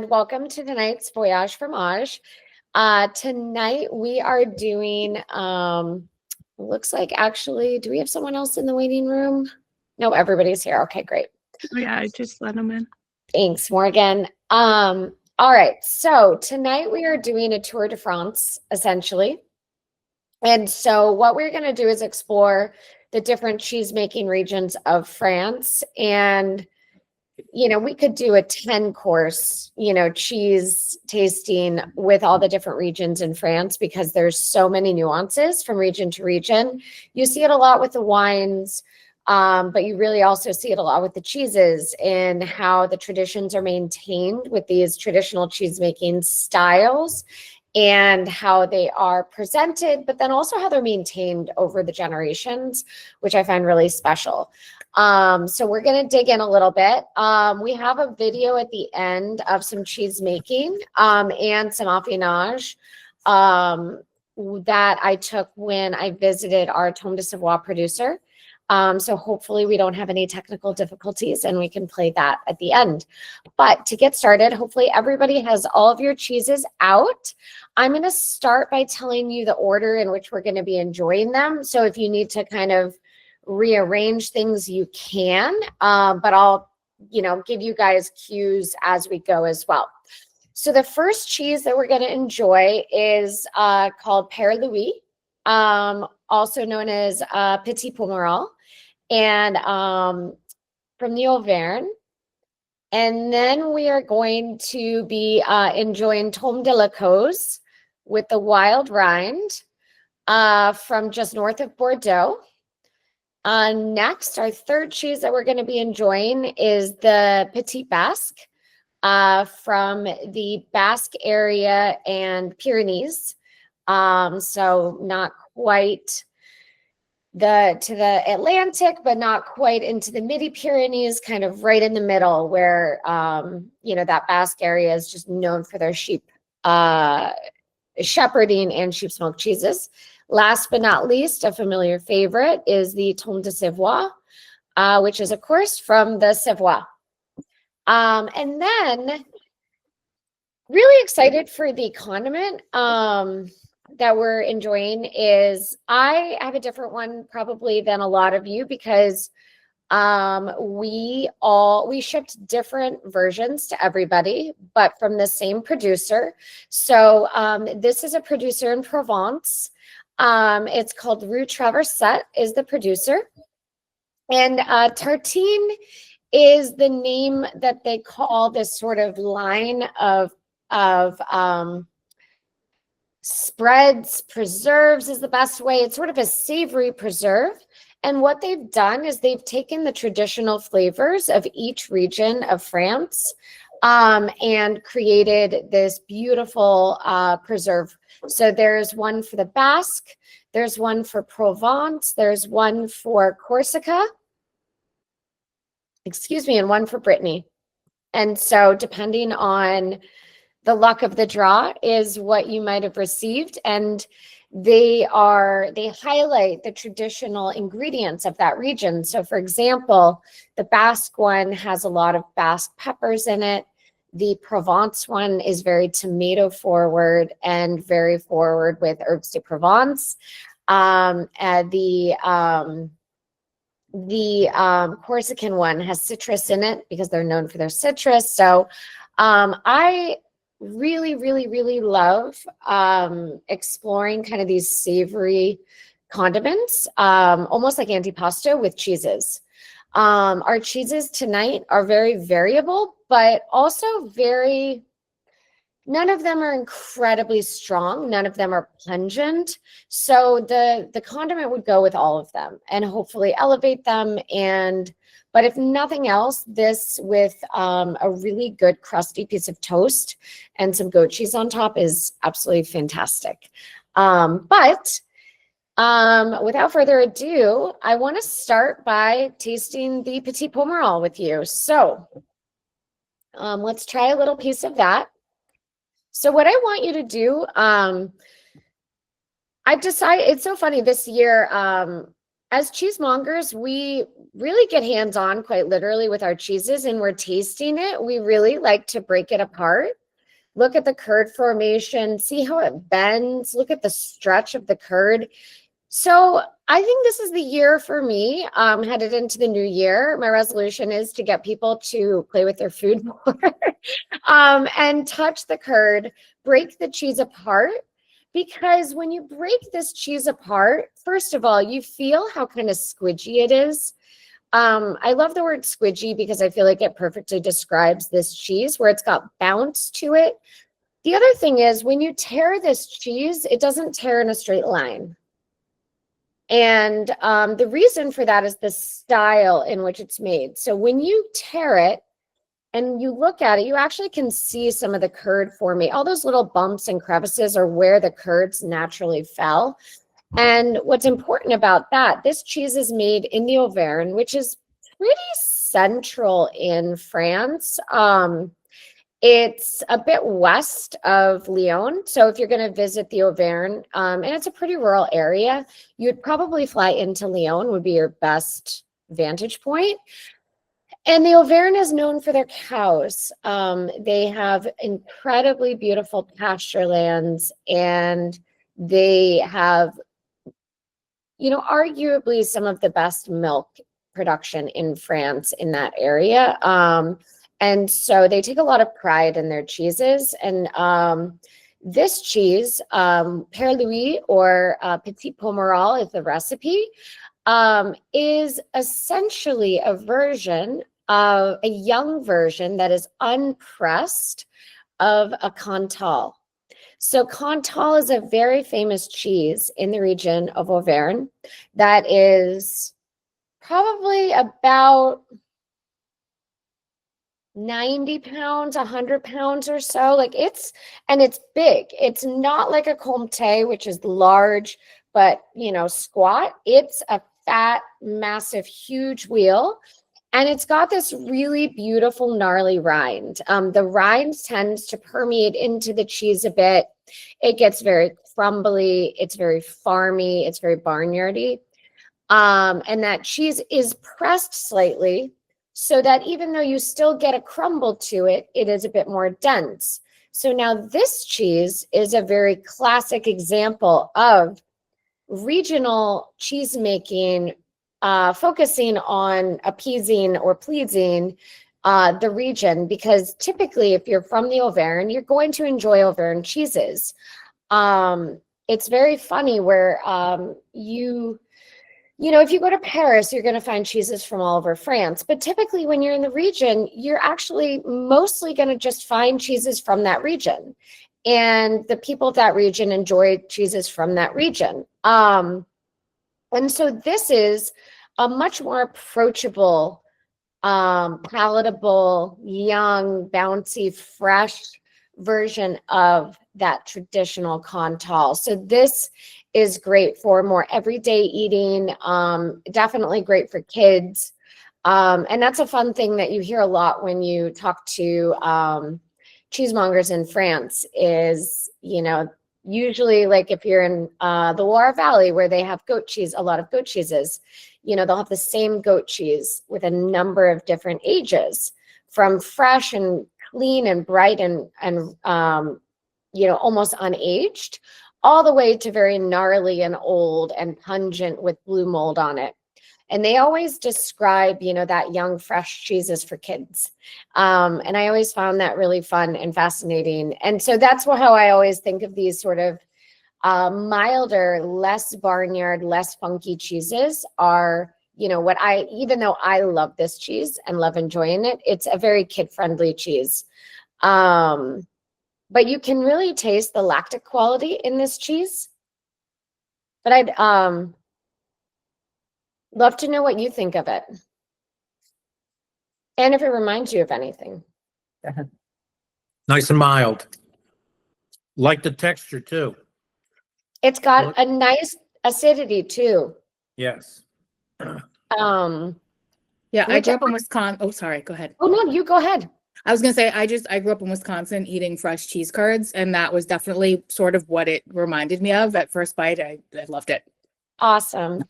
Welcome to tonight's Voyage Fromage. Tonight we are doing, looks like actually, do we have someone else in the waiting room? No, everybody's here. Okay, great. Yeah, I just let them in. Thanks, Morgan. All right, so tonight we are doing a Tour de France, essentially. And so what we're going to do is explore the different cheese making regions of France. And we could do a 10 course, cheese tasting with all the different regions in France because there's so many nuances from region to region. You see it a lot with the wines, but you really also see it a lot with the cheeses and how the traditions are maintained with these traditional cheese making styles and how they are presented, but then also how they're maintained over the generations, which I find really special. So we're going to dig in a little bit. We have a video at the end of some cheese making and some affinage that I took when I visited our Tome de Savoie producer. So hopefully we don't have any technical difficulties and we can play that at the end. But to get started, hopefully everybody has all of your cheeses out. I'm going to start by telling you the order in which we're going to be enjoying them. So if you need to kind of rearrange things, you can, but I'll, give you guys cues as we go as well. So the first cheese that we're going to enjoy is called Père Louis, also known as Petit Pomerol, and from the Auvergne. And then we are going to be enjoying Tome de la Cause with the wild rind from just north of Bordeaux. Next, our third cheese that we're going to be enjoying is the Petit Basque from the Basque area and Pyrenees. So not quite to the Atlantic, but not quite into the Midi-Pyrenees, kind of right in the middle where, that Basque area is just known for their sheep shepherding and sheep smoked cheeses. Last but not least, a familiar favorite is the Tome de Savoie, which is, of course, from the Savoie. And then really excited for the condiment that we're enjoying is I have a different one probably than a lot of you because we shipped different versions to everybody, but from the same producer. So this is a producer in Provence. It's called Rue Traversette is the producer. And tartine is the name that they call this sort of line of spreads, preserves is the best way. It's sort of a savory preserve. And what they've done is they've taken the traditional flavors of each region of France and created this beautiful preserve. So there's one for the Basque, there's one for Provence, there's one for Corsica, and one for Brittany. And so depending on the luck of the draw is what you might have received. And they highlight the traditional ingredients of that region. So for example, the Basque one has a lot of Basque peppers in it. The Provence one is very tomato forward and very forward with herbes de Provence. The Corsican one has citrus in it because they're known for their citrus. So I really, really, really love exploring kind of these savory condiments, almost like antipasto with cheeses. Our cheeses tonight are very variable, but also none of them are incredibly strong. None of them are pungent. So the condiment would go with all of them and hopefully elevate them. But if nothing else, this with a really good crusty piece of toast and some goat cheese on top is absolutely fantastic. But without further ado, I want to start by tasting the Petit Pomerol with you. So let's try a little piece of that. So what I want you to do, I've decided, it's so funny this year, as cheesemongers, we really get hands-on quite literally with our cheeses, and we're tasting it. We really like to break it apart. Look at the curd formation, see how it bends, look at the stretch of the curd. So I think this is the year for me, headed into the new year. My resolution is to get people to play with their food more and touch the curd, break the cheese apart. Because when you break this cheese apart, first of all, you feel how kind of squidgy it is. I love the word squidgy because I feel like it perfectly describes this cheese where it's got bounce to it. The other thing is when you tear this cheese, it doesn't tear in a straight line. And the reason for that is the style in which it's made. So when you tear it and you look at it, you actually can see some of the curd forming. All those little bumps and crevices are where the curds naturally fell. And what's important about that, this cheese is made in the Auvergne, which is pretty central in France. It's a bit west of Lyon. So if you're going to visit the Auvergne, and it's a pretty rural area, you'd probably fly into Lyon would be your best vantage point. And the Auvergne is known for their cows. They have incredibly beautiful pasture lands, and they have, arguably some of the best milk production in France in that area. And so they take a lot of pride in their cheeses. And this cheese, Père Louis or Petit Pomerol is the recipe, is essentially a young version that is unpressed of a Cantal. So Cantal is a very famous cheese in the region of Auvergne that is probably about 90 pounds, 100 pounds or so. It's big. It's not like a Comté, which is large, but, squat. It's a fat, massive, huge wheel. And it's got this really beautiful, gnarly rind. The rind tends to permeate into the cheese a bit. It gets very crumbly. It's very farmy. It's very barnyardy. And that cheese is pressed slightly so that even though you still get a crumble to it, it is a bit more dense. So now this cheese is a very classic example of regional cheese making, focusing on appeasing or pleasing the region, because typically if you're from the Auvergne, you're going to enjoy Auvergne cheeses. It's very funny where if you go to Paris, you're going to find cheeses from all over France. But typically when you're in the region, you're actually mostly going to just find cheeses from that region. And the people of that region enjoy cheeses from that region. And so this is a much more approachable, palatable, young, bouncy, fresh version of that traditional Cantal. So this is great for more everyday eating, definitely great for kids. And that's a fun thing that you hear a lot when you talk to cheesemongers in France is, usually like if you're in the Loire Valley where they have goat cheese, a lot of goat cheeses, they'll have the same goat cheese with a number of different ages, from fresh and clean and bright and almost unaged, all the way to very gnarly and old and pungent with blue mold on it. And they always describe, that young, fresh cheeses for kids. And I always found that really fun and fascinating. And so that's how I always think of these sort of milder, less barnyard, less funky cheeses are, even though I love this cheese and love enjoying it, it's a very kid-friendly cheese. But you can really taste the lactic quality in this cheese. But I'd love to know what you think of it. And if it reminds you of anything. Nice and mild. Like the texture too. It's got a nice acidity too. Yes. Yeah, I grew up in Wisconsin. Oh, sorry. Go ahead. Oh no, you go ahead. I was gonna say I grew up in Wisconsin eating fresh cheese curds, and that was definitely sort of what it reminded me of at first bite. I loved it. Awesome.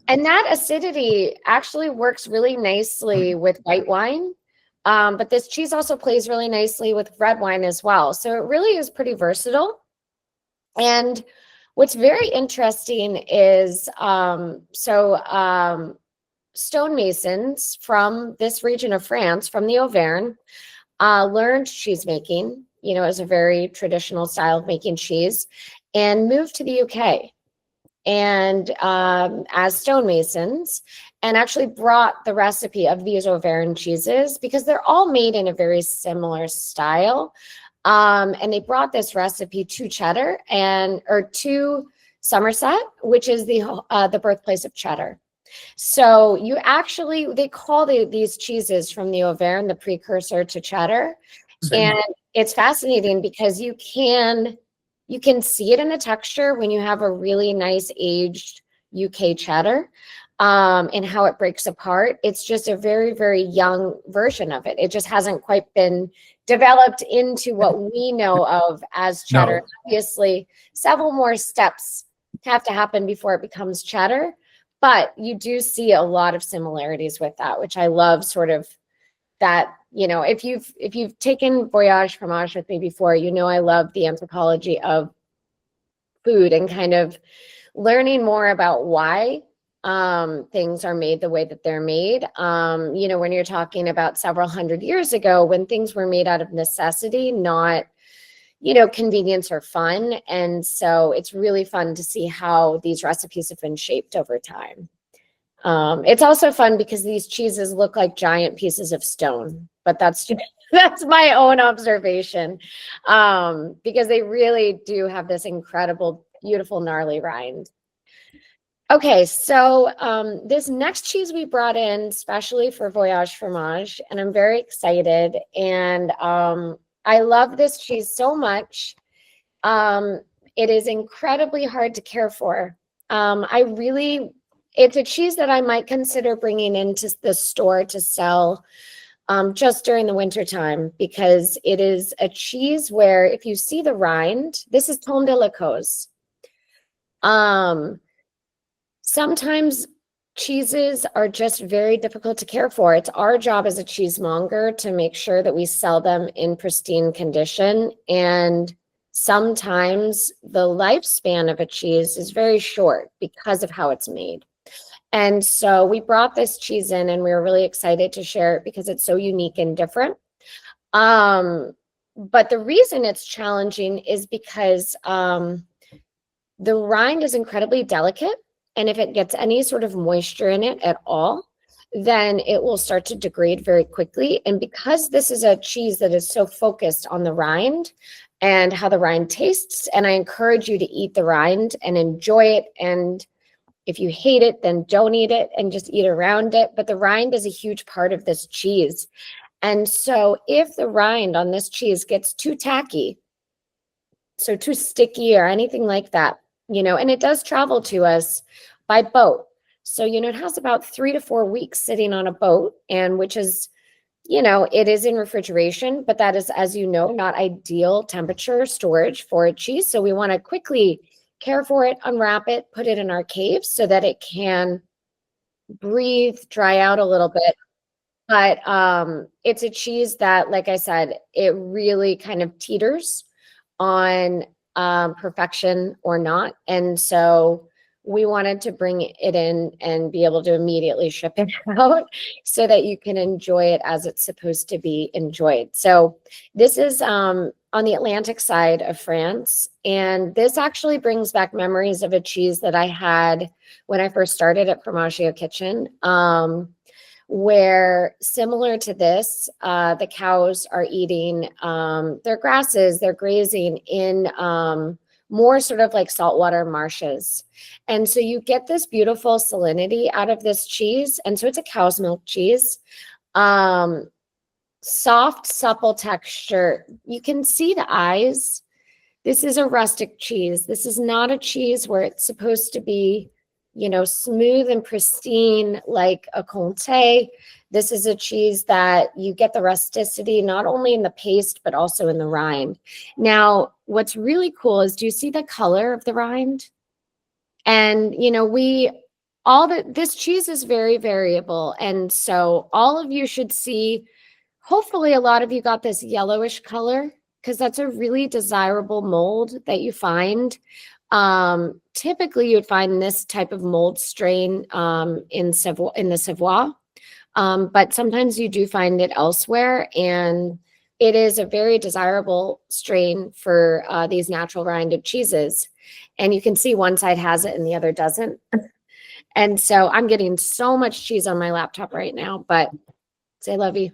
And that acidity actually works really nicely with white wine. But this cheese also plays really nicely with red wine as well. So it really is pretty versatile. And what's very interesting is stonemasons from this region of France, from the Auvergne, learned cheese making, as a very traditional style of making cheese, and moved to the UK and as stonemasons, and actually brought the recipe of these Auvergne cheeses because they're all made in a very similar style. And they brought this recipe to Cheddar or to Somerset, which is the birthplace of cheddar. So they call these cheeses from the Auvergne the precursor to cheddar. And it's fascinating because you can see it in the texture when you have a really nice aged UK cheddar, and how it breaks apart. It's just a very, very young version of it. It just hasn't quite been developed into what we know of as cheddar. No. Obviously, several more steps have to happen before it becomes cheddar, but you do see a lot of similarities with that, which I love. Sort of that, if you've taken Voyage Fromage with me before, I love the anthropology of food and kind of learning more about why things are made the way that they're made. When you're talking about several hundred years ago, when things were made out of necessity, not, convenience or fun. And so it's really fun to see how these recipes have been shaped over time. It's also fun because these cheeses look like giant pieces of stone, but that's my own observation, because they really do have this incredible, beautiful, gnarly rind. Okay, so this next cheese we brought in specially for Voyage Fromage, and I'm very excited. And I love this cheese so much. It is incredibly hard to care for. It's a cheese that I might consider bringing into the store to sell just during the winter time, because it is a cheese where if you see the rind, this is Tome de la Cause. Sometimes cheeses are just very difficult to care for. It's our job as a cheesemonger to make sure that we sell them in pristine condition. And sometimes the lifespan of a cheese is very short because of how it's made. And so we brought this cheese in and we were really excited to share it because it's so unique and different. But the reason it's challenging is because the rind is incredibly delicate. And if it gets any sort of moisture in it at all, then it will start to degrade very quickly. And because this is a cheese that is so focused on the rind and how the rind tastes, and I encourage you to eat the rind and enjoy it. And if you hate it, then don't eat it and just eat around it. But the rind is a huge part of this cheese. And so if the rind on this cheese gets too tacky, so too sticky or anything like that, and it does travel to us by boat. So, it has about 3 to 4 weeks sitting on a boat, and which is, it is in refrigeration, but that is, as you know, not ideal temperature storage for a cheese. So we want to quickly care for it, unwrap it, put it in our caves so that it can breathe, dry out a little bit. But it's a cheese that, like I said, it really kind of teeters on perfection or not. And so we wanted to bring it in and be able to immediately ship it out so that you can enjoy it as it's supposed to be enjoyed. So this is on the Atlantic side of France. And this actually brings back memories of a cheese that I had when I first started at Formaggio Kitchen, where similar to this, the cows are eating their grasses, they're grazing in more sort of like saltwater marshes. And so you get this beautiful salinity out of this cheese. And so it's a cow's milk cheese. Soft, supple texture. You can see the eyes. This is a rustic cheese. This is not a cheese where it's supposed to be, smooth and pristine like a Comté. This is a cheese that you get the rusticity, not only in the paste, but also in the rind. Now, what's really cool is, do you see the color of the rind? And, this cheese is very variable. And so all of you should see, hopefully a lot of you got this yellowish color because that's a really desirable mold that you find. Typically you would find this type of mold strain in the Savoie. But sometimes you do find it elsewhere, and it is a very desirable strain for these natural rinded cheeses. And you can see one side has it and the other doesn't. And so I'm getting so much cheese on my laptop right now, but say love you.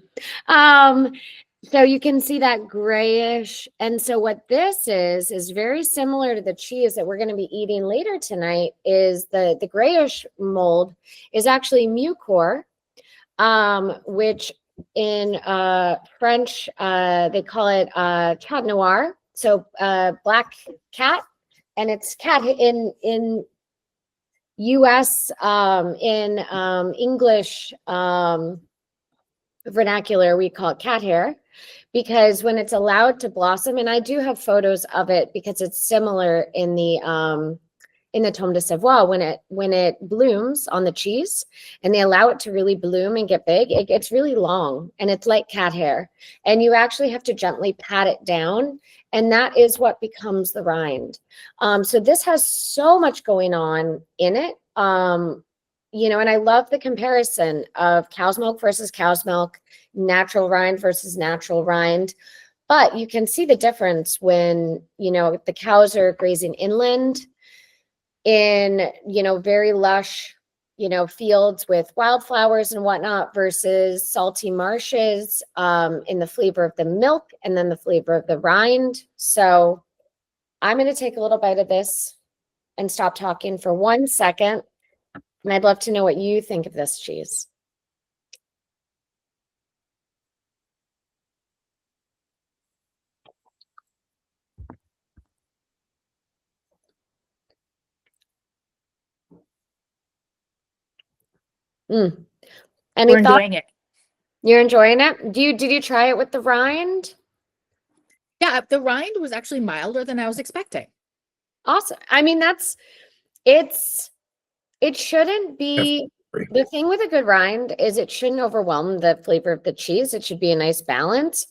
So you can see that grayish. And so what this is very similar to the cheese that we're going to be eating later tonight. Is the grayish mold is actually Mucor, which in French, they call it Chat Noir. So black cat, and it's cat in US, in English vernacular, we call it cat hair, because when it's allowed to blossom, and I do have photos of it because it's similar in the Tome de Savoie, when it blooms on the cheese and they allow it to really bloom and get big, it gets really long and it's like cat hair, and you actually have to gently pat it down, and that is what becomes the rind. So this has so much going on in it. And I love the comparison of cow's milk versus cow's milk, natural rind versus natural rind. But you can see the difference when, the cows are grazing inland in, very lush, fields with wildflowers and whatnot versus salty marshes, in the flavor of the milk and then the flavor of the rind. So I'm going to take a little bite of this and stop talking for 1 second. And I'd love to know what you think of this cheese. Mm. Any We're thoughts? enjoying it. You're enjoying it? Did you try it with the rind? Yeah, the rind was actually milder than I was expecting. Awesome. I mean, it shouldn't be, the thing with a good rind is it shouldn't overwhelm the flavor of the cheese. It should be a nice balance,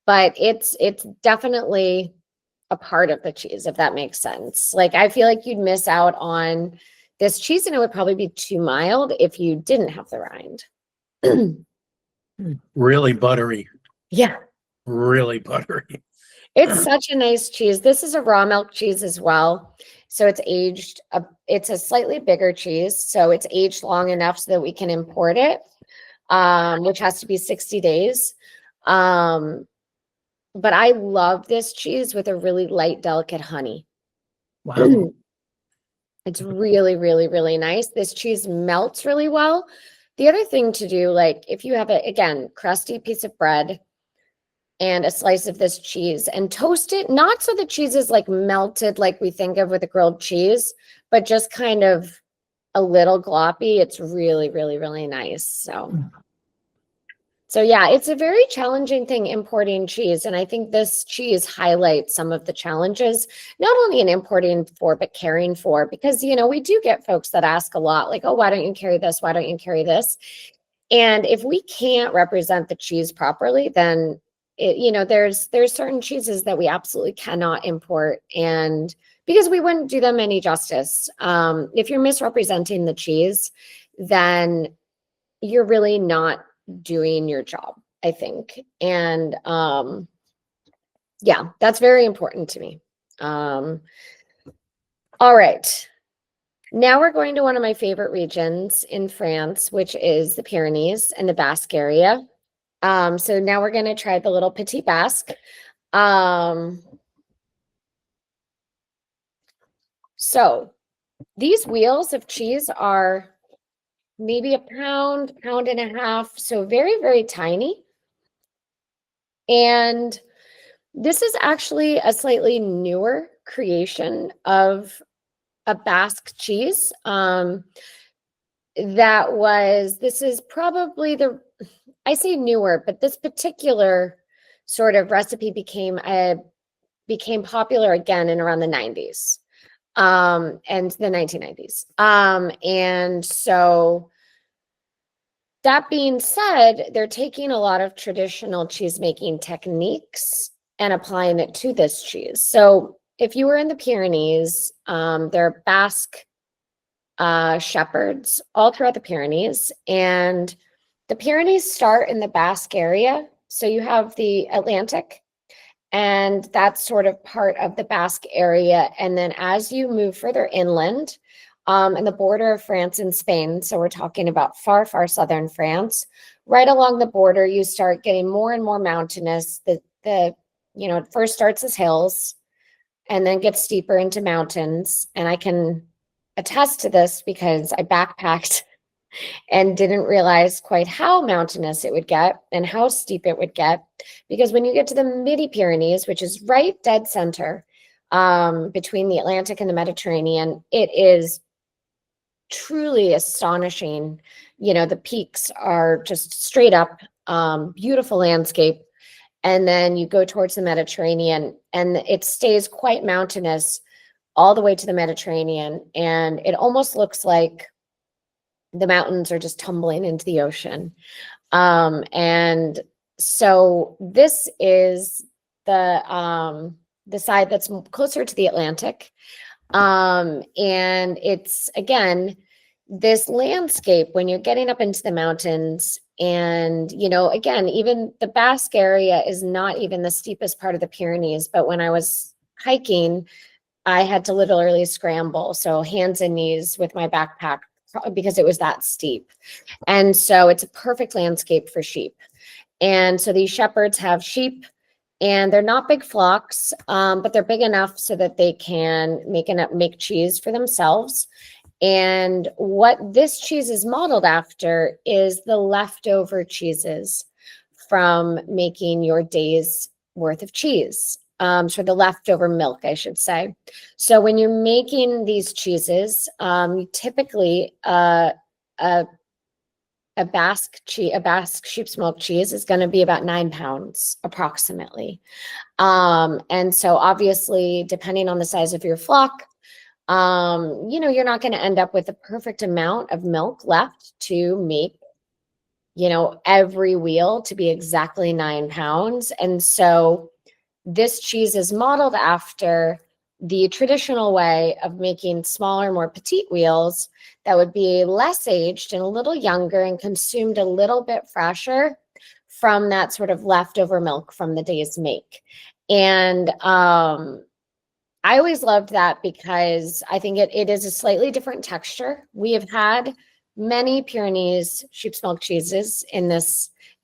but it's definitely a part of the cheese, if that makes sense. Like, I feel like you'd miss out on this cheese and it would probably be too mild if you didn't have the rind. Really buttery, Yeah. really buttery. It's such a nice cheese. This is a raw milk cheese as well. So it's aged, it's a slightly bigger cheese. So it's aged long enough so that we can import it, which has to be 60 days. But I love this cheese with a really light, delicate honey. Wow. It's really, really, really nice. This cheese melts really well. The other thing to do, like if you have again, crusty piece of bread and a slice of this cheese and toast it, not so the cheese is like melted like we think of with a grilled cheese, but just kind of a little gloppy. It's really, really, really nice. So yeah, it's a very challenging thing importing cheese. And I think this cheese highlights some of the challenges, not only in importing for, but caring for, because, we do get folks that ask a lot like, oh, why don't you carry this? Why don't you carry this? And if we can't represent the cheese properly, then there's certain cheeses that we absolutely cannot import, and because we wouldn't do them any justice. If you're misrepresenting the cheese, then you're really not doing your job, I think. And yeah, that's very important to me. All right. Now we're going to one of my favorite regions in France, which is the Pyrenees and the Basque area. So now we're going to try the little Petit Basque. So these wheels of cheese are maybe a pound and a half. So very, very tiny. And this is actually a slightly newer creation of a Basque cheese. This is probably I say newer, but this particular sort of recipe became popular again in around the 90s. and the 1990s. And so that being said, they're taking a lot of traditional cheese making techniques and applying it to this cheese. So if you were in the Pyrenees, there are Basque shepherds all throughout the Pyrenees, and the Pyrenees start in the Basque area. So you have the Atlantic, and that's sort of part of the Basque area. And then as you move further inland, and the border of France and Spain, so we're talking about far, far southern France, right along the border, you start getting more and more mountainous. It first starts as hills and then gets steeper into mountains. And I can attest to this because I backpacked and didn't realize quite how mountainous it would get and how steep it would get. Because when you get to the Midi-Pyrenees, which is right dead center between the Atlantic and the Mediterranean, it is truly astonishing. The peaks are just straight up, beautiful landscape. And then you go towards the Mediterranean and it stays quite mountainous all the way to the Mediterranean. And it almost looks like the mountains are just tumbling into the ocean. And so this is the side that's closer to the Atlantic. And it's, again, this landscape when you're getting up into the mountains. And, again, even the Basque area is not even the steepest part of the Pyrenees. But when I was hiking, I had to literally scramble. So hands and knees with my backpack because it was that steep. And so it's a perfect landscape for sheep. And so these shepherds have sheep, and they're not big flocks, but they're big enough so that they can make cheese for themselves. And what this cheese is modeled after is the leftover cheeses from making your day's worth of cheese. So the leftover milk, I should say. So when you're making these cheeses, typically a Basque sheep's milk cheese is going to be about 9 pounds approximately. And so obviously, depending on the size of your flock, you're not going to end up with a perfect amount of milk left to make, every wheel to be exactly 9 pounds. And so this cheese is modeled after the traditional way of making smaller, more petite wheels that would be less aged and a little younger and consumed a little bit fresher from that sort of leftover milk from the day's make. And I always loved that because I think it is a slightly different texture. We have had many Pyrenees sheep's milk cheeses in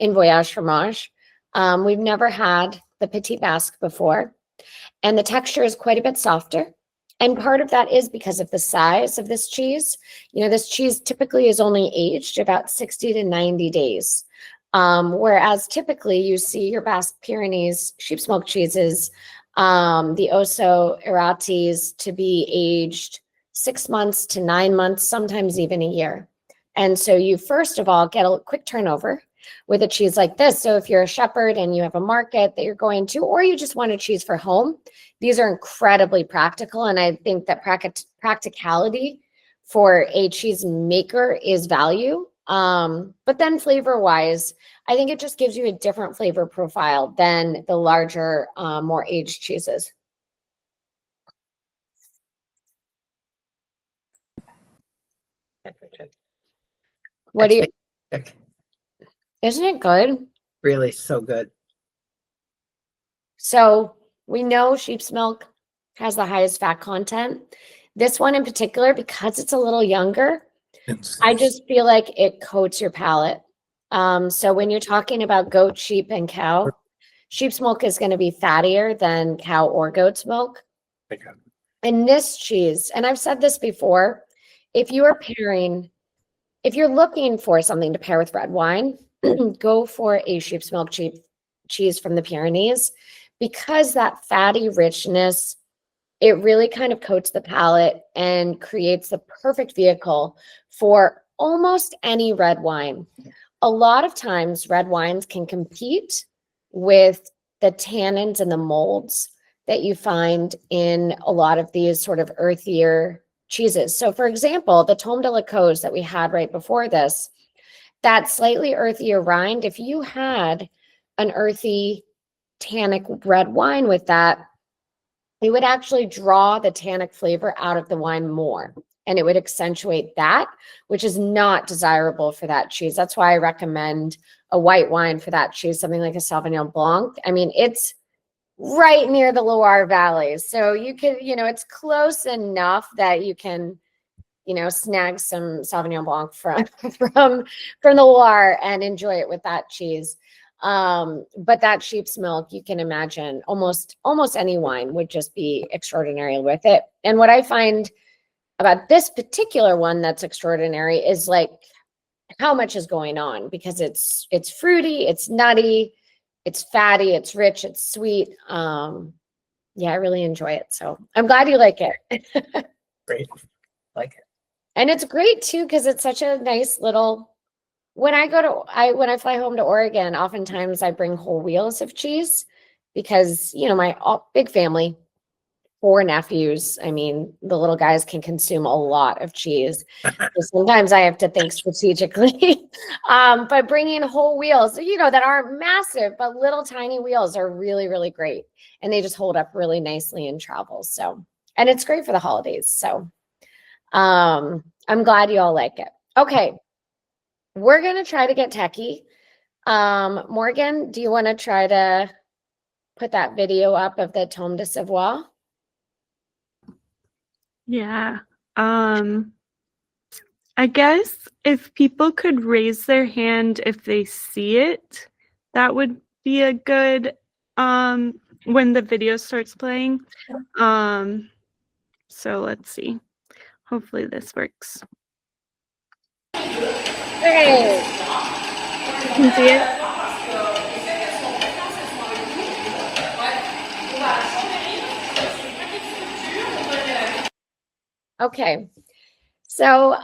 Voyage Fromage. We've never had the Petit Basque before. And the texture is quite a bit softer. And part of that is because of the size of this cheese. This cheese typically is only aged about 60 to 90 days. Whereas typically you see your Basque Pyrenees sheep's milk cheeses, the Osso Iratis, to be aged 6 months to 9 months, sometimes even a year. And so you first of all get a quick turnover with a cheese like this. So if you're a shepherd and you have a market that you're going to, or you just want a cheese for home, these are incredibly practical. And I think that practicality for a cheese maker is value. But then flavor wise, I think it just gives you a different flavor profile than the larger, more aged cheeses. What do you, isn't it good? Really so good. So we know sheep's milk has the highest fat content. This one in particular, because it's a little younger, I just feel like it coats your palate. So when you're talking about goat, sheep, and cow, sheep's milk is going to be fattier than cow or goat's milk. Okay. And this cheese, and I've said this before, if you're looking for something to pair with red wine, go for a sheep's milk cheese from the Pyrenees, because that fatty richness, it really kind of coats the palate and creates the perfect vehicle for almost any red wine. A lot of times red wines can compete with the tannins and the molds that you find in a lot of these sort of earthier cheeses. So for example, the Tome de la Cause that we had right before this, that slightly earthier rind, if you had an earthy tannic red wine with that, it would actually draw the tannic flavor out of the wine more, and it would accentuate that, which is not desirable for that cheese. That's why I recommend a white wine for that cheese, something like a Sauvignon Blanc. I mean, it's right near the Loire Valley. So you can, it's close enough that you can, snag some Sauvignon Blanc from the Loire and enjoy it with that cheese. But that sheep's milk, you can imagine almost any wine would just be extraordinary with it. And what I find about this particular one that's extraordinary is like how much is going on, because it's fruity, it's nutty, it's fatty, it's rich, it's sweet. Yeah, I really enjoy it. So I'm glad you like it. Great. Like it. And it's great too, because it's such a nice little, when I fly home to Oregon, oftentimes I bring whole wheels of cheese because, my big family, 4 nephews. I mean, the little guys can consume a lot of cheese. So sometimes I have to think strategically. But bringing whole wheels, that aren't massive, but little tiny wheels are really, really great. And they just hold up really nicely in travel. So, and it's great for the holidays. So I'm glad you all like it. Okay. We're going to try to get techie. Morgan, do you want to try to put that video up of the Tome de Savoie? Yeah. I guess if people could raise their hand if they see it, that would be a good when the video starts playing. So let's see. Hopefully this works. Hey. You can see it? Okay. So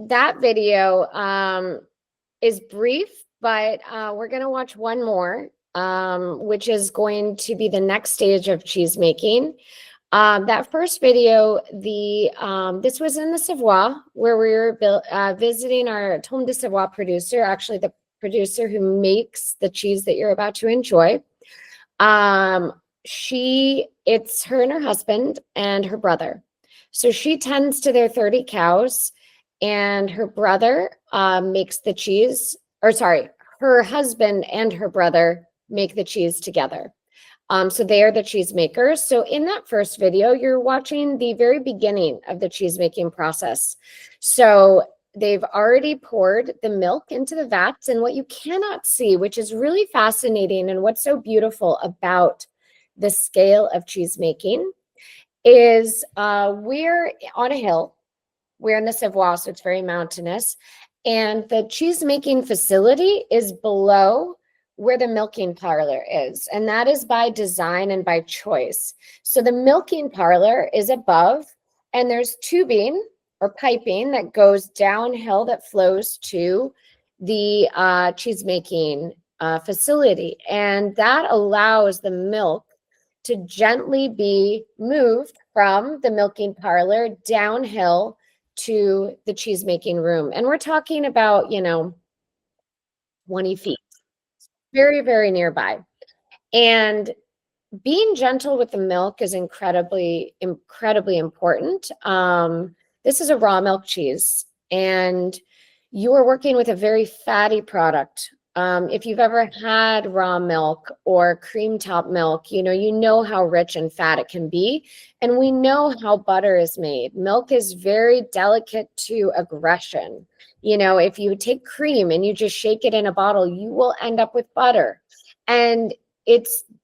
that video is brief, but we're going to watch one more, which is going to be the next stage of cheese making. That first video, this was in the Savoie, where we were visiting our Tome de Savoie producer, actually the producer who makes the cheese that you're about to enjoy. It's her and her husband and her brother. So she tends to their 30 cows, and her brother makes the cheese, her husband and her brother make the cheese together. So they are the cheese makers. So in that first video, you're watching the very beginning of the cheese making process. So they've already poured the milk into the vats, and what you cannot see, which is really fascinating and what's so beautiful about the scale of cheese making, is we're on a hill. We're in the Savoie, so it's very mountainous. And the cheese making facility is below where the milking parlor is. And that is by design and by choice. So the milking parlor is above, and there's tubing or piping that goes downhill that flows to the cheese making facility. And that allows the milk to gently be moved from the milking parlor downhill to the cheese making room. And we're talking about, 20 feet, very, very nearby. And being gentle with the milk is incredibly, incredibly important. This is a raw milk cheese, and you are working with a very fatty product. If you've ever had raw milk or cream top milk, you know how rich and fat it can be. And we know how butter is made. Milk is very delicate to aggression. If you take cream and you just shake it in a bottle, you will end up with butter. And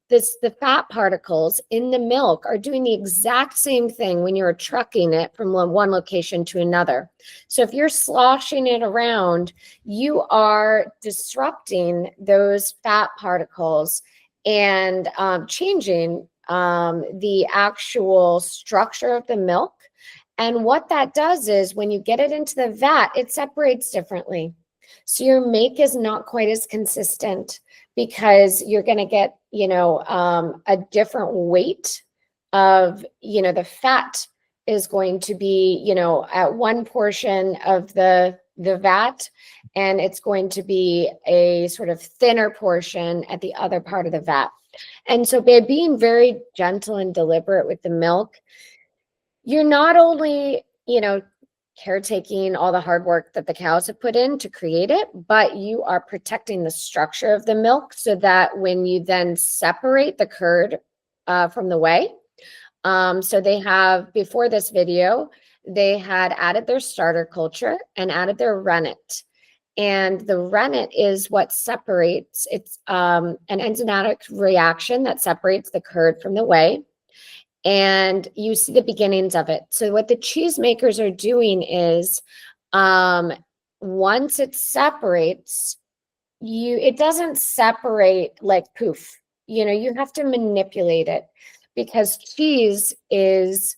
the fat particles in the milk are doing the exact same thing when you're trucking it from one location to another. So if you're sloshing it around, you are disrupting those fat particles and changing the actual structure of the milk. And what that does is when you get it into the vat, it separates differently. So your make is not quite as consistent, because you're going to get, a different weight of, you know, the fat is going to be, you know, at one portion of the vat, and it's going to be a sort of thinner portion at the other part of the vat. And so by being very gentle and deliberate with the milk, you're not only, you know, caretaking all the hard work that the cows have put in to create it, but you are protecting the structure of the milk so that when you then separate the curd from the whey, so they have, before this video, they had added their starter culture and added their rennet. And the rennet is what separates, it's an enzymatic reaction that separates the curd from the whey. And you see the beginnings of it. So what the cheesemakers are doing is, once it separates, it doesn't separate like poof. You know, you have to manipulate it, because cheese is,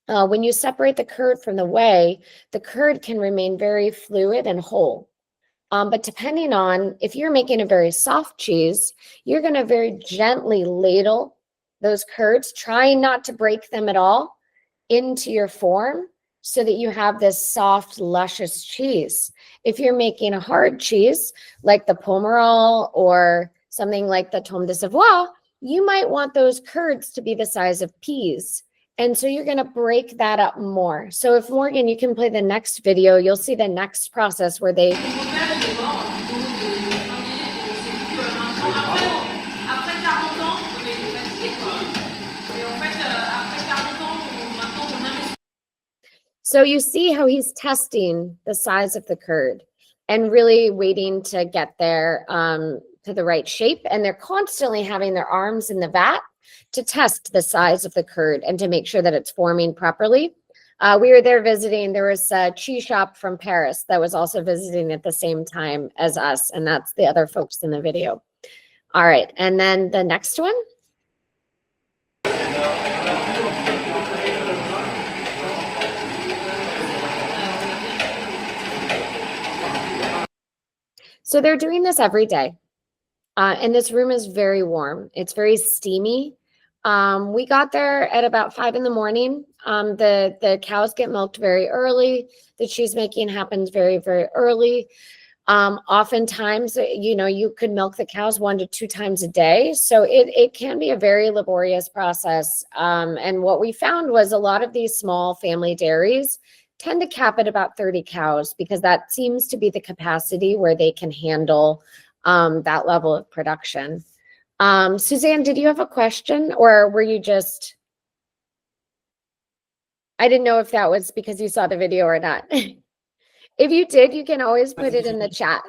when you separate the curd from the whey, the curd can remain very fluid and whole. But depending on, if you're making a very soft cheese, you're going to very gently ladle those curds, trying not to break them at all, into your form so that you have this soft, luscious cheese. If you're making a hard cheese like the Pomerol or something like the Tome de Savoie, you might want those curds to be the size of peas. And so you're going to break that up more. So if Morgan, you can play the next video, you'll see the next process where they... So you see how he's testing the size of the curd and really waiting to get there to the right shape. And they're constantly having their arms in the vat to test the size of the curd and to make sure that it's forming properly. We were there visiting. There was a cheese shop from Paris that was also visiting at the same time as us. And that's the other folks in the video. All right. And then the next one. So they're doing this every day. And this room is very warm. It's very steamy. We got there at about 5 in the morning. The cows get milked very early. The cheese making happens very, very early. Oftentimes, you know, you could milk the cows 1 to 2 times a day. So it can be a very laborious process. And what we found was a lot of these small family dairies tend to cap at about 30 cows because that seems to be the capacity where they can handle that level of production. Suzanne, did you have a question, or were you just, I didn't know if that was because you saw the video or not. If you did, you can always put it in the chat.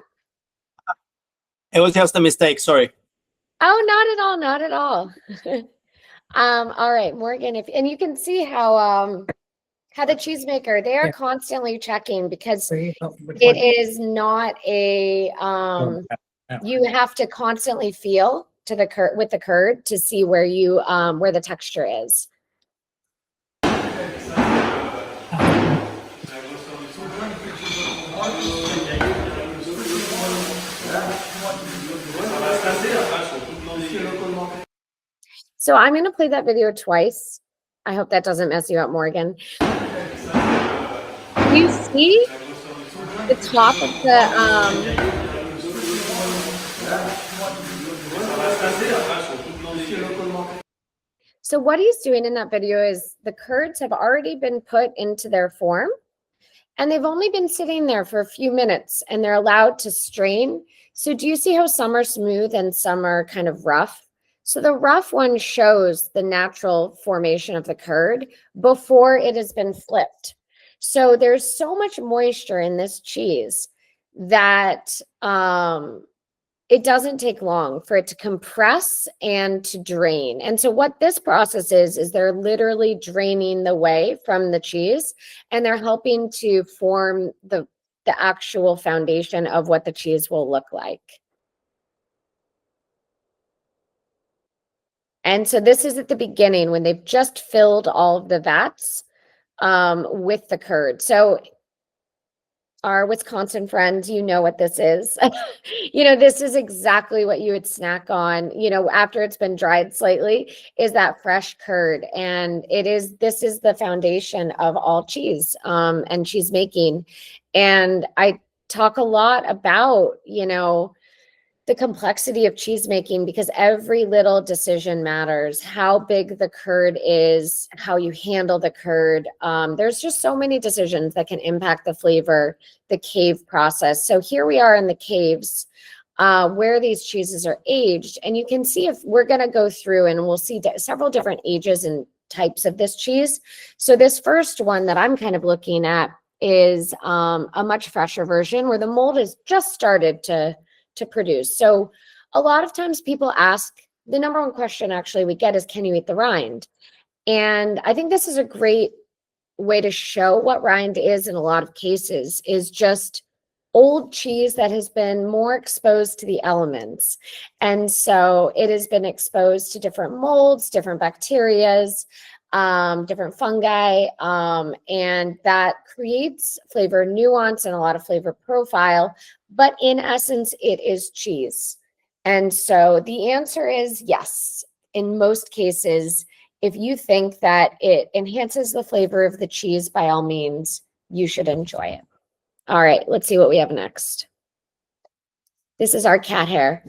It was just a mistake, sorry. Oh, not at all, not at all. All right, Morgan, and you can see how the cheesemaker, they are constantly checking because it is not a, you have to constantly feel to the curd with the curd to see where you, where the texture is. So I'm going to play that video twice. I hope that doesn't mess you up, Morgan. You see the top of the so what he's doing in that video is the curds have already been put into their form and they've only been sitting there for a few minutes and they're allowed to strain. So do you see how some are smooth and some are kind of rough? So the rough one shows the natural formation of the curd before it has been flipped. So there's so much moisture in this cheese that it doesn't take long for it to compress and to drain. And so what this process is they're literally draining the whey from the cheese and they're helping to form the actual foundation of what the cheese will look like. And so this is at the beginning when they've just filled all of the vats with the curd. So our Wisconsin friends, you know what this is. You know, this is exactly what you would snack on, you know, after it's been dried slightly, is that fresh curd. And this is the foundation of all cheese and cheese making. And I talk a lot about, you know, the complexity of cheese making, because every little decision matters. How big the curd is, how you handle the curd. There's just so many decisions that can impact the flavor, the cave process. So here we are in the caves where these cheeses are aged. And you can see, if we're going to go through and we'll see several different ages and types of this cheese. So this first one that I'm kind of looking at is a much fresher version where the mold has just started to produce. So a lot of times people ask, the number one question actually we get is, can you eat the rind? And I think this is a great way to show what rind is in a lot of cases, is just old cheese that has been more exposed to the elements. And so it has been exposed to different molds, different bacterias, different fungi, and that creates flavor nuance and a lot of flavor profile. But in essence, it is cheese. And so the answer is yes. In most cases, if you think that it enhances the flavor of the cheese, by all means, you should enjoy it. All right, let's see what we have next. This is our cat hair.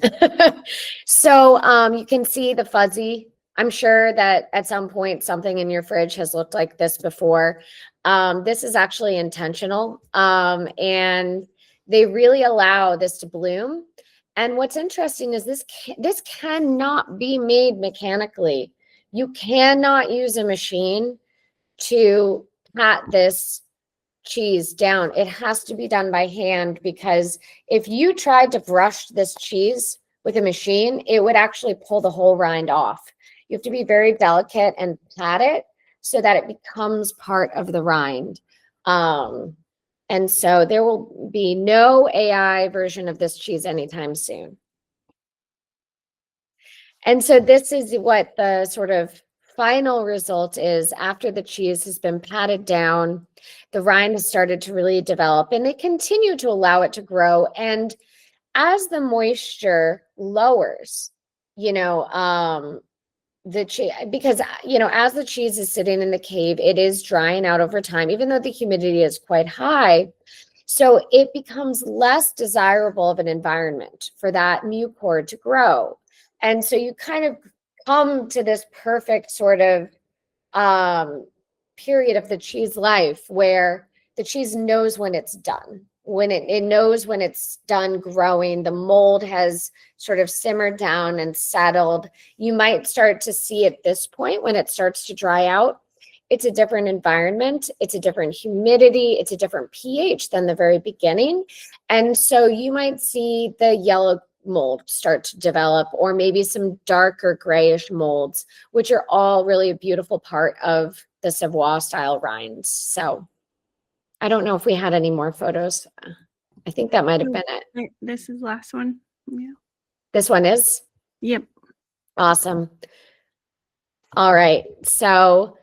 So you can see the fuzzy. I'm sure that at some point something in your fridge has looked like this before. This is actually intentional, and they really allow this to bloom. And what's interesting is this cannot be made mechanically. You cannot use a machine to pat this cheese down. It has to be done by hand, because if you tried to brush this cheese with a machine, it would actually pull the whole rind off. You have to be very delicate and pat it so that it becomes part of the rind. And so there will be no AI version of this cheese anytime soon. And so this is what the sort of final result is after the cheese has been patted down. The rind has started to really develop, and they continue to allow it to grow. And as the moisture lowers, you know, because, you know, as the cheese is sitting in the cave, it is drying out over time, even though the humidity is quite high. So it becomes less desirable of an environment for that mucor to grow. And so you kind of come to this perfect sort of period of the cheese life where the cheese knows when it's done. When it knows when it's done growing, the mold has sort of simmered down and settled. You might start to see at this point, when it starts to dry out, it's a different environment, it's a different humidity, it's a different pH than the very beginning. And so you might see the yellow mold start to develop, or maybe some darker grayish molds, which are all really a beautiful part of the Savoie style rinds. So I don't know if we had any more photos. I think that might have been it. This is last one. Yeah. This one is? Yep. Awesome. All right. So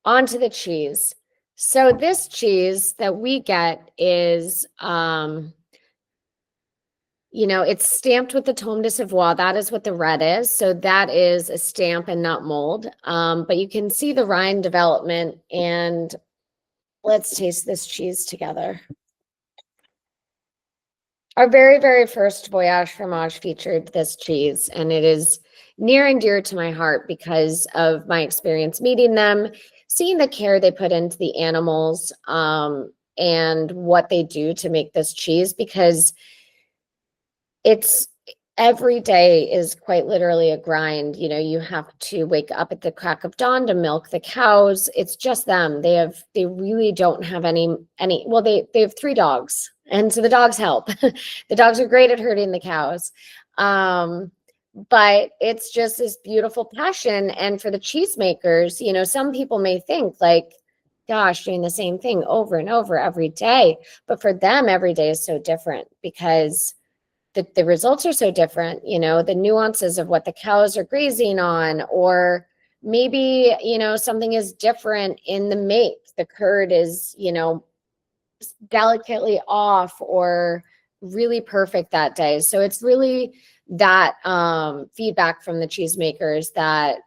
on to the cheese. So this cheese that we get is, you know, it's stamped with the Tome de Savoie. That is what the red is. So that is a stamp and not mold. But you can see the rind development, and let's taste this cheese together. Our very, very first Voyage Fromage featured this cheese, and it is near and dear to my heart because of my experience meeting them, seeing the care they put into the animals, and what they do to make this cheese, because it's every day is quite literally a grind. You know, you have to wake up at the crack of dawn to milk the cows. It's just them. They really don't have any, well, they have 3 dogs. And so the dogs help. The dogs are great at herding the cows. But it's just this beautiful passion. And for the cheesemakers, you know, some people may think like, gosh, doing the same thing over and over every day. But for them, every day is so different because the results are so different, you know, the nuances of what the cows are grazing on, or maybe, you know, something is different in the make. The curd is, you know, delicately off or really perfect that day. So it's really that feedback from the cheesemakers that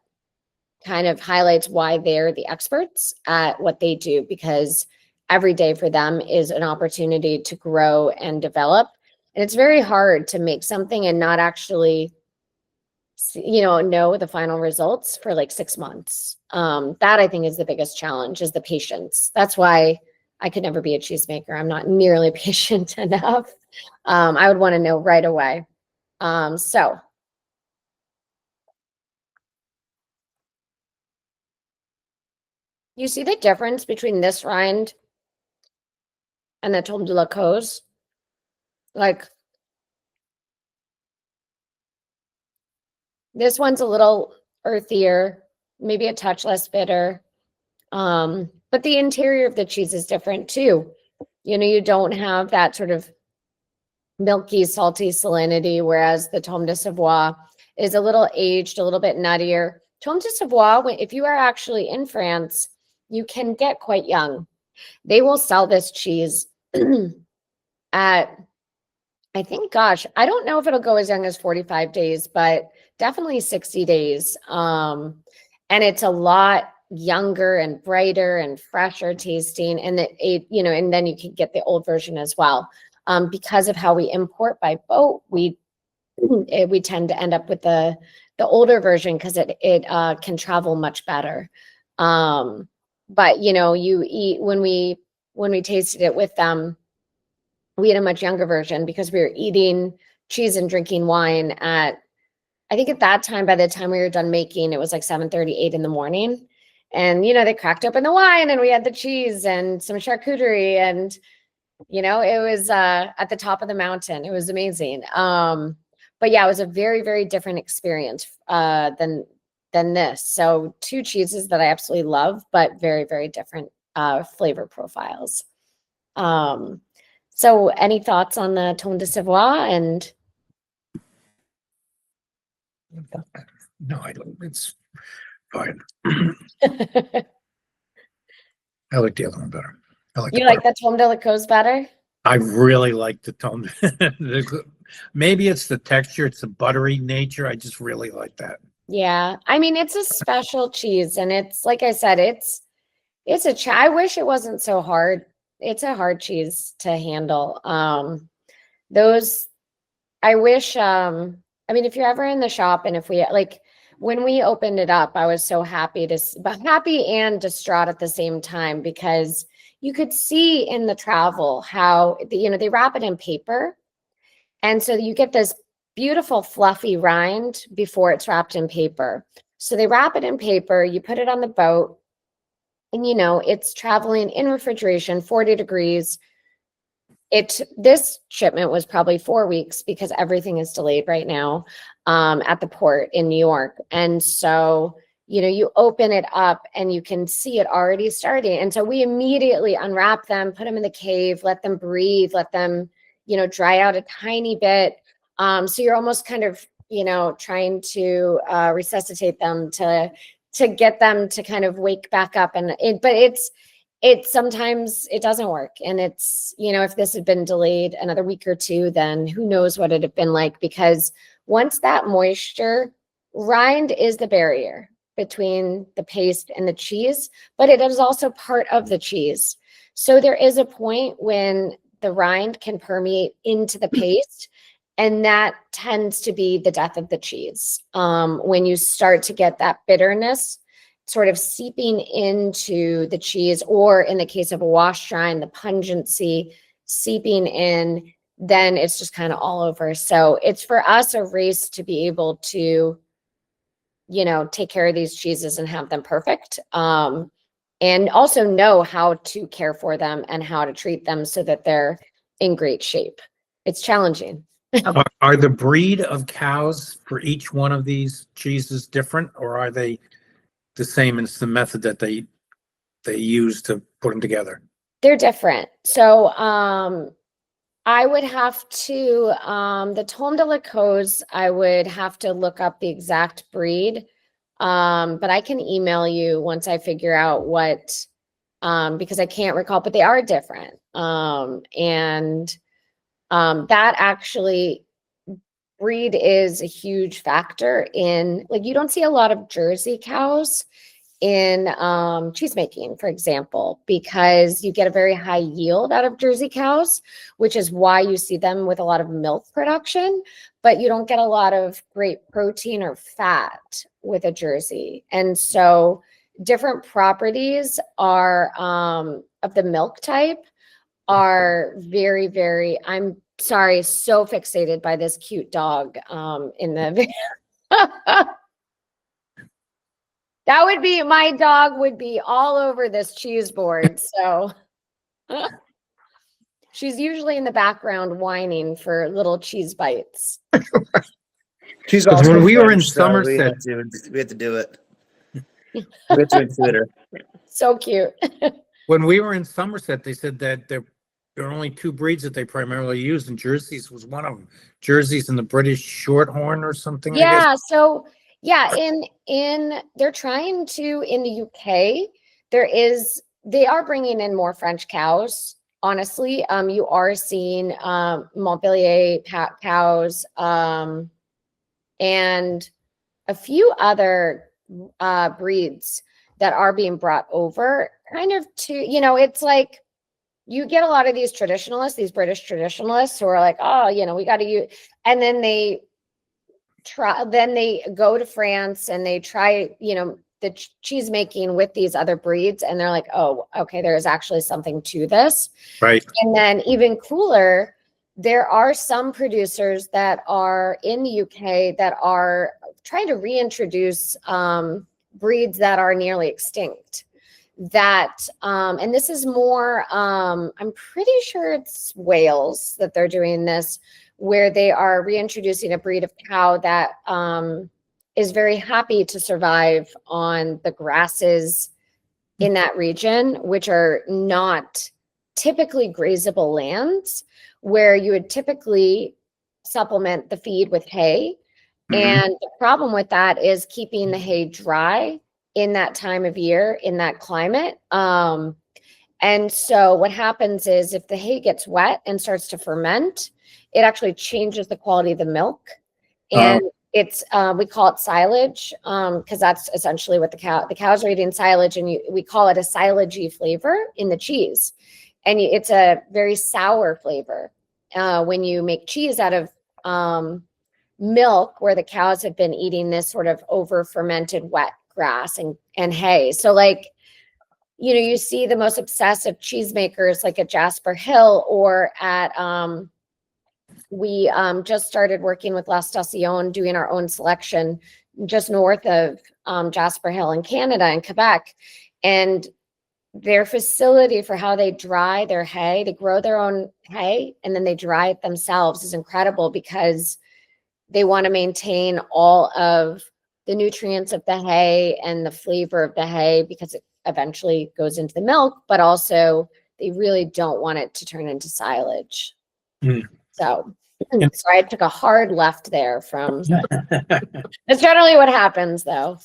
kind of highlights why they're the experts at what they do, because every day for them is an opportunity to grow and develop. And it's very hard to make something and not actually know the final results for like 6 months. That I think is the biggest challenge, is the patience. That's why I could never be a cheesemaker. I'm not nearly patient enough. I would want to know right away. So you see the difference between this rind and the Tome de la Cause? Like, this one's a little earthier, maybe a touch less bitter. But the interior of the cheese is different too. You don't have that sort of milky, salty salinity, whereas the Tome de Savoie is a little aged, a little bit nuttier. Tome de Savoie, if you are actually in France, you can get quite young. They will sell this cheese at, I think, gosh, I don't know if it'll go as young as 45 days, but definitely 60 days. And it's a lot younger and brighter and fresher tasting. And and then you can get the old version as well. Because of how we import by boat, we tend to end up with the older version because it can travel much better. But you eat, when we tasted it with them, we had a much younger version because we were eating cheese and drinking wine at, I think at that time, by the time we were done making, it was like 7:38 in the morning. And, they cracked open the wine and we had the cheese and some charcuterie, and, it was at the top of the mountain. It was amazing. But yeah, it was a very, very different experience than this. So 2 cheeses that I absolutely love, but very, very different flavor profiles. So any thoughts on the Tome de Savoie? And No, I don't. It's fine. you I like the other one better. I like like the Tome de la Cause better? I really like the tone. Maybe it's the texture, it's the buttery nature. I just really like that. Yeah. I mean, it's a special cheese, and it's, like I said, I wish it wasn't so hard. It's a hard cheese to handle. I wish, I mean, if you're ever in the shop, and if we, like, when we opened it up, I was so happy happy and distraught at the same time, because you could see in the travel how, they wrap it in paper. And so you get this beautiful fluffy rind before it's wrapped in paper. So they wrap it in paper, you put it on the boat, and it's traveling in refrigeration, 40 degrees. This shipment was probably 4 weeks because everything is delayed right now at the port in New York. And so, you open it up and you can see it already starting. And so we immediately unwrap them, put them in the cave, let them breathe, let them, dry out a tiny bit. So you're almost kind of, trying to resuscitate them to get them to kind of wake back up. But it's sometimes it doesn't work. And it's, if this had been delayed another week or 2, then who knows what it'd have been like, because once that moisture, rind is the barrier between the paste and the cheese, but it is also part of the cheese. So there is a point when the rind can permeate into the paste, and that tends to be the death of the cheese. When you start to get that bitterness sort of seeping into the cheese, or in the case of a wash rind, the pungency seeping in, then it's just kind of all over. So it's for us a race to be able to, take care of these cheeses and have them perfect. And also know how to care for them and how to treat them so that they're in great shape. It's challenging. Are the breed of cows for each one of these cheeses different, or are they the same? It's the method that they use to put them together. They're different. So I would have to, the Tome de la Cause, I would have to look up the exact breed. But I can email you once I figure out what because I can't recall, but they are different. That actually, breed is a huge factor in, like, you don't see a lot of Jersey cows in cheese making, for example, because you get a very high yield out of Jersey cows, which is why you see them with a lot of milk production, but you don't get a lot of great protein or fat with a Jersey. And so different properties are of the milk type are very, very, I'm sorry, so fixated by this cute dog in the video. That would be, my dog would be all over this cheese board. So she's usually in the background whining for little cheese bites. She's 'Cause also when we were in French, so Somerset- we had to do it. We had to include her. So cute. When we were in Somerset, they said that there are only two breeds that they primarily use, and Jerseys was one of them. Jerseys and the British Shorthorn or something, I guess. Yeah, so yeah, in they're trying to, in the UK, they are bringing in more French cows. Honestly, you are seeing Montpellier cows, and a few other breeds that are being brought over, kind of to, it's like you get a lot of these traditionalists, these British traditionalists who are like, oh, we got to use, and then they go to France and they try, the cheese making with these other breeds, and they're like, oh, okay, there's actually something to this. Right. And then even cooler, there are some producers that are in the UK that are trying to reintroduce breeds that are nearly extinct. That and this is more, I'm pretty sure it's Wales that they're doing this, where they are reintroducing a breed of cow that is very happy to survive on the grasses in that region, which are not typically grazable lands, where you would typically supplement the feed with hay. Mhm. And the problem with that is keeping the hay dry in that time of year, in that climate. And so what happens is if the hay gets wet and starts to ferment, it actually changes the quality of the milk. And it's, we call it silage, because that's essentially what the cows are eating silage, and we call it a silagey flavor in the cheese. And it's a very sour flavor when you make cheese out of milk, where the cows have been eating this sort of over fermented wet grass and hay. So like, you see the most obsessive cheesemakers like at Jasper Hill or at, we just started working with La Station, doing our own selection just north of Jasper Hill in Canada, in Quebec. And their facility for how they dry their hay, they grow their own hay and then they dry it themselves, is incredible, because they want to maintain all of the nutrients of the hay and the flavor of the hay, because it eventually goes into the milk, but also they really don't want it to turn into silage. So sorry, I took a hard left there from, that's generally what happens though.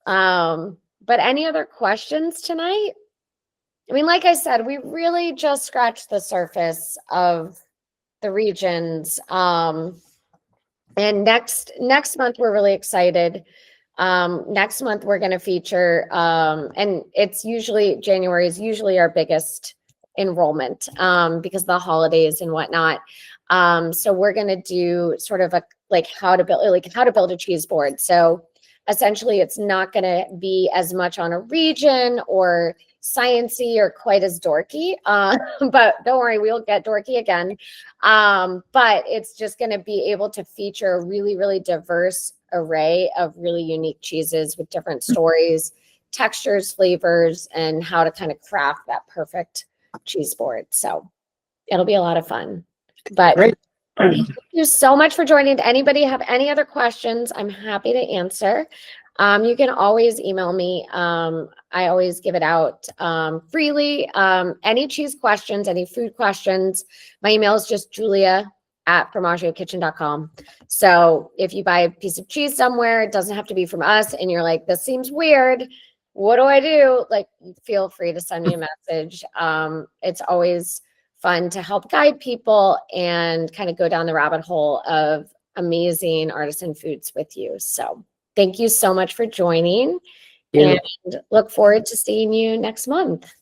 But any other questions tonight? I mean, like I said, we really just scratched the surface of the regions. And next month, we're really excited. Next month, we're going to feature, and it's usually, January is usually our biggest enrollment because of the holidays and whatnot. So we're going to do sort of how to build a cheese board. So essentially, it's not going to be as much on a region or sciencey or quite as dorky, but don't worry, we'll get dorky again. But it's just going to be able to feature a really, really diverse array of really unique cheeses with different stories, textures, flavors, and how to kind of craft that perfect cheese board. So it'll be a lot of fun. But Great. thank you so much for joining. Anybody have any other questions? I'm happy to answer. You can always email me. I always give it out freely. Any cheese questions, any food questions, my email is just julia@formaggiokitchen.com. So if you buy a piece of cheese somewhere, it doesn't have to be from us, and you're like, this seems weird, what do I do? Like, feel free to send me a message. It's always fun to help guide people and kind of go down the rabbit hole of amazing artisan foods with you. So thank you so much for joining, Yeah. and look forward to seeing you next month.